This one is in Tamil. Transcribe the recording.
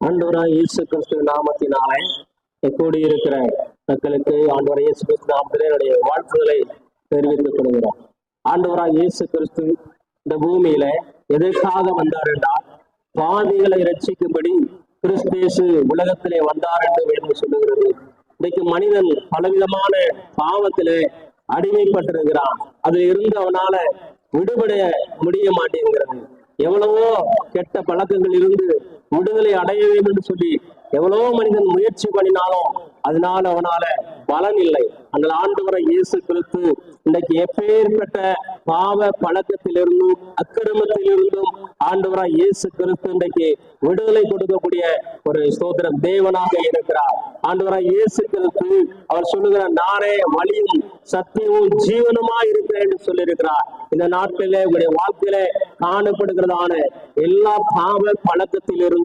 ஆண்டவராய் இயேசு கிறிஸ்து நாமத்தினாலே கூடியிருக்கிற மக்களுக்கு ஆண்டவராய் இயேசு கிறிஸ்து நாமத்திலே என்னுடைய வாழ்த்துதலை தெரிவித்துக் கொள்கிறோம். ஆண்டவராய் இயேசு கிறிஸ்து இந்த பூமியில எதற்காக வந்தார் என்றால், பாவிகளை ரட்சிக்கும்படி கிறிஸ்து உலகத்திலே வந்தார் என்று வேதம் சொல்லுகிறது. இன்னைக்கு மனிதன் பலவிதமான பாவத்திலே அடிமைப்பட்டிருக்கிறான். அதில் இருந்து அவனால விடுபட முடிய மாட்டேங்கிறது. எவ்வளவோ கெட்ட பழக்கங்கள் இருந்து விடுதலை அடைய வேண்டும் என்று சொல்லி எவ்வளவோ மனிதன் முயற்சி பண்ணினாலும் அதனால அவனால பலன் இல்லை. அந்த ஆண்டவராய் இயேசு கிறிஸ்து இன்றைக்கு எப்பேற்பட்ட பாவ பழக்கத்திலிருந்தும் அக்கிரமத்திலிருந்தும் ஆண்டவராய் இயேசு கிறிஸ்து இன்றைக்கு விடுதலை கொடுக்கக்கூடிய ஒரு ஸ்தோத்திரம் தேவனாக இருக்கிறார். ஆண்டவராய் இயேசு கிறிஸ்து அவர் சொல்லுகிறார், நானே வழியும் சத்தியமும் ஜீவனுமா இருக்கிறேன் என்று சொல்லியிருக்கிறார். இந்த நாட்களிலே உங்களுடைய வாழ்க்கையில காணப்படுகிறதான எல்லா பாவ பழக்கத்திலிருந்தும்